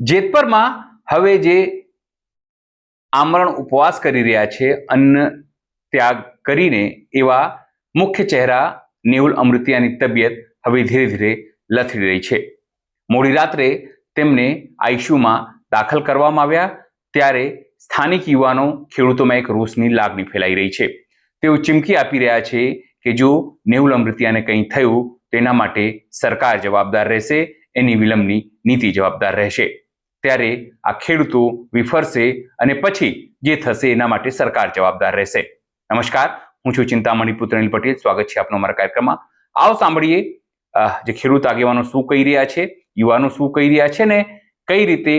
જેતપરમાં હવે જે આમરણ ઉપવાસ કરી રહ્યા છે, અન્ન ત્યાગ કરીને, એવા મુખ્ય ચહેરા નેહુલ અમૃતિયાની તબિયત હવે ધીરે ધીરે લથડી રહી છે. મોડી રાત્રે તેમને આઈસીયુમાં દાખલ કરવામાં આવ્યા ત્યારે સ્થાનિક યુવાનો ખેડૂતોમાં એક રોષની લાગણી ફેલાઈ રહી છે. તેઓ ચીમકી આપી રહ્યા છે કે જો નેહુલ અમૃતિયાને કંઈ થયું તેના માટે સરકાર જવાબદાર રહેશે, એની વિલંબની નીતિ જવાબદાર રહેશે. ત્યારે આ ખેડૂતો વિફરશે અને પછી જે થશે એના માટે સરકાર જવાબદાર રહેશે. નમસ્કાર, હું છું ચિંતામણી પુત્ર અનિલ પટેલ. સ્વાગત છે આપનો અમારા કાર્યક્રમમાં. આવો સાંભળીએ જે ખેડૂત આગેવાનો શું કહી રહ્યા છે, યુવાનો શું કહી રહ્યા છે ને કઈ રીતે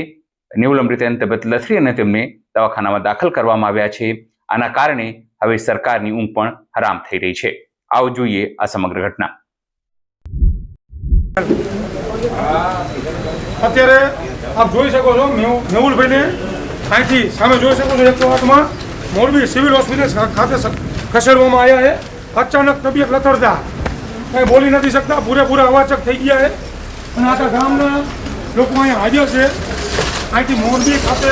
નેહુલ અમૃતિયાની તબિયત લથડી અને તેમને દવાખાનામાં દાખલ કરવામાં આવ્યા છે. આના કારણે હવે સરકારની ઊંઘ પણ હરામ થઈ રહી છે. આવો જોઈએ આ સમગ્ર ઘટના. અત્યારે આપ જોઈ શકો છો મેહુલભાઈને અહીંથી સામે જોઈ શકો છો 108માં મોરબી સિવિલ હોસ્પિટલ ખાતે ખસેડવામાં આવ્યા છે. અચાનક તબિયત લથડતા કંઈ બોલી નથી શકતા, પૂરેપૂરા અવાચક થઈ ગયા છે અને આખા ગામના લોકો અહીંયા હાજર છે. અહીંથી મોરબી ખાતે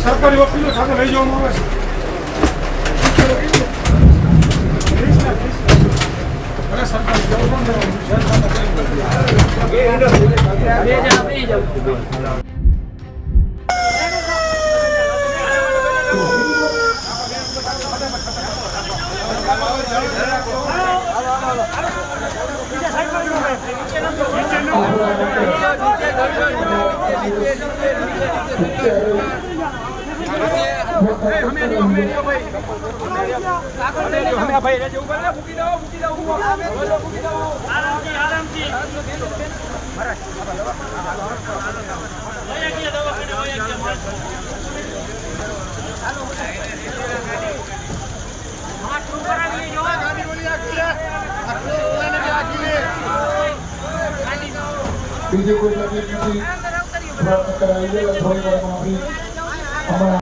સરકારી હોસ્પિટલ ખાતે લઈ જવામાં આવે છે. બીજી કોઈ તકલીફ નથી. પ્રાપ્ત કરાવી દે થોડી વારમાં આપણી અમારા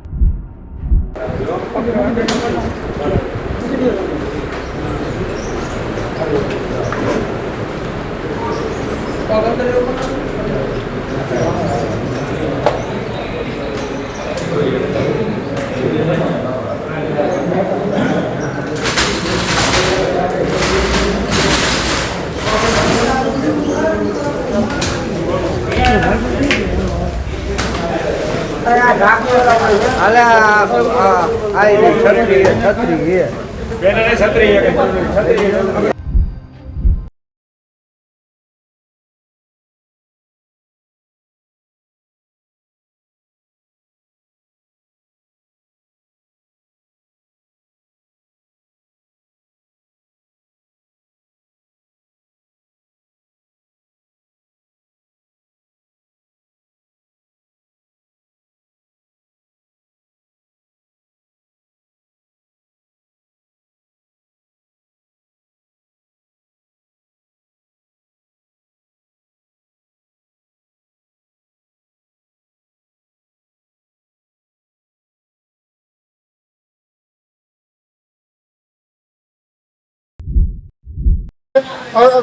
છત્રી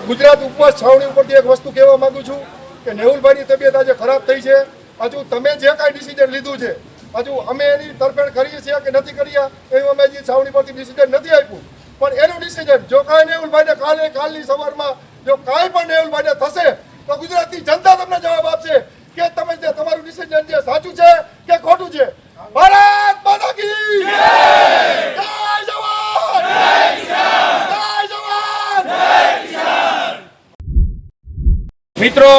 ગુજરાત ઉપવાસ છાવણી ઉપરથી એક વસ્તુ કહેવા માંગુ છું કે નેહુલભાઈની તબિયત આજે ખરાબ થઈ છે. હજુ તમે જે કાંઈ ડિસિઝન લીધું છે, હજુ અમે એની તરફેણ કરીએ છીએ કે નથી કર્યા એવું અમે હજી છાવણી પરથી ડિસિઝન નથી આપ્યું. પણ એનું ડિસિઝન જો કાંઈ નેહુલભાઈને કાલની સવારમાં જો કાંઈ પણ નેહુલભાઈને થશે તો ગુજરાતની જનતા તમને જવાબ આપશે કે તમે જે તમારું ડિસિઝન જે સાચું છે કે ખોટું છે. ભારત માતા કી જય! જય જવાન! જય કિસાન! જય જવાન! જય કિસાન! મિત્રો,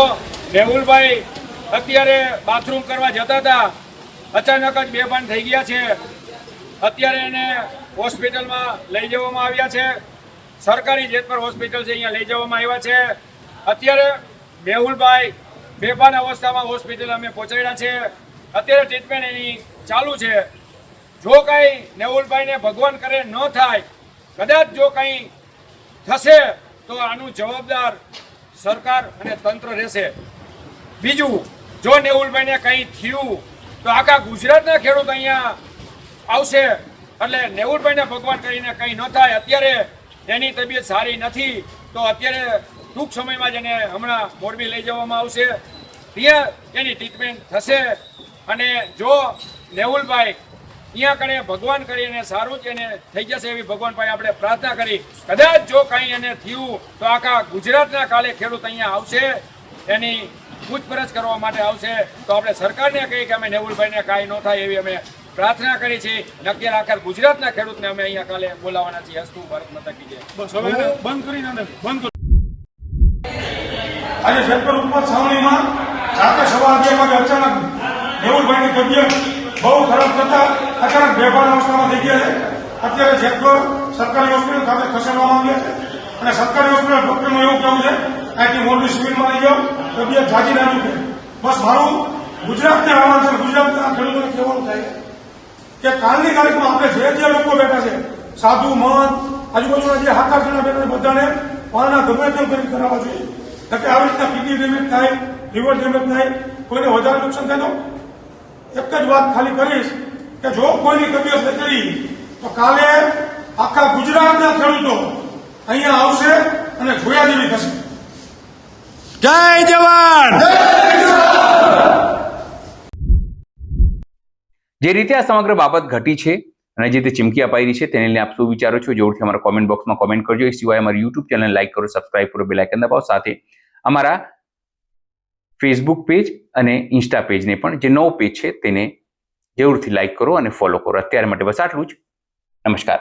નેહુલભાઈ અત્યારે બાથરૂમ કરવા જતા હતા, અચાનક જ બેભાન થઈ ગયા છે. અત્યારે એને હોસ્પિટલમાં લઈ જવામાં આવ્યા છે. સરકારી જેતપર હોસ્પિટલ છે, અહીંયા લઈ જવામાં આવ્યા છે. અત્યારે મેહુલભાઈ બેભાન અવસ્થામાં હોસ્પિટલ અમે પહોંચાડ્યા છે. અત્યારે ટ્રીટમેન્ટ એની ચાલુ છે. જો કાંઈ નેહુલભાઈને ભગવાન કરે ન થાય, કદાચ જો કંઈ થશે તો આનું જવાબદાર સરકાર અને તંત્ર રહેશે. બીજું, જો નેહુલભાઈને કંઈ થયું તો આખા ગુજરાતના ખેડૂત અહીંયા આવશે. એટલે નેહુલભાઈને ભગવાન કરીને કંઈ ન થાય. અત્યારે એની તબિયત સારી નથી તો અત્યારે ટૂંક સમયમાં જ એને હમણાં મોરબી લઈ જવામાં આવશે. ત્યાં એની ટ્રીટમેન્ટ થશે. અને જો નેહુલભાઈ અહીંયા કણે ભગવાન કરીને સારું જ એને થઈ જશે એવી ભગવાનભાઈ આપણે પ્રાર્થના કરી. કદાચ જો કંઈ એને થયું તો આખા ગુજરાતના કાલે ખેડૂત અહીંયા આવશે, એની પૂછપરછ કરવા માટે આવશે. તો આપણે સરકારને કહીએ કે અમે નેહુલભાઈને કાંઈ ન થાય એવી અમે પ્રાર્થના કરી છે. નક્કી આખા ગુજરાતના ખેડૂતને અમે અહીંયા કાલે બોલાવવાના છીએ. હસ્તુ ભારત માતા કી જય. બસ હવે બંધ કરીને બંધ કરો. આજે શેરપર ઉપર છાવણીમાં રાતે સવા 11 વાગે અચાનક નેહુલભાઈની તબિયત બહુ ખરાબ થતા અચાનક બેભાન અવસ્થામાં થઈ ગયા છે. અત્યારે શેરપર સરકારી હોસ્પિટલ ખાતે ખસેડવામાં આવ્યા છે અને સરકારી હોસ્પિટલ ડોક્ટરનું એવું કહેવું છે અહીંથી મોરબી સિવિલમાં લઈ જાઓ, તબિયત જાજી નાજુક છે. બસ મારું ગુજરાતને આહવાન છે, ગુજરાતના ખેડૂતોને કહેવાનું થાય કે કાલની તારીખમાં આપણે જે લોકો બેઠા છે, સાધુ મહંત આજુબાજુના જે 7-8 જણા બેઠા બધાને પાલના ગમે તેમ કરી કરાવવા જોઈએ. કે આવી રીતના કિડની ડેમેજ થાય, લીવર ડેમેજ થાય, કોઈને વધારે નુકસાન થાય. તો એક જ વાત ખાલી કરીશ કે જો કોઈની તબિયત બગડી તો કાલે આખા ગુજરાતના ખેડૂતો અહીંયા આવશે અને જોયા જેવી થશે. જય જવાન. જે રીતે આ સમગ્ર બાબત ઘટી છે અને જે તે ચીમકી અપાઈ રહી છે તેને લઈને આપ શું વિચારો છો જરૂરથી અમારા કોમેન્ટ બોક્સમાં કોમેન્ટ કરજો. એ સિવાય અમારી યુટ્યુબ ચેનલ લાઈક કરો, સબસ્ક્રાઇબ કરો, બેલ આઇકન દબાવો. સાથે અમારા ફેસબુક પેજ અને ઇન્સ્ટા પેજને પણ જે નવો પેજ છે તેને જરૂરથી લાઈક કરો અને ફોલો કરો. અત્યારે માટે બસ આટલું જ. નમસ્કાર.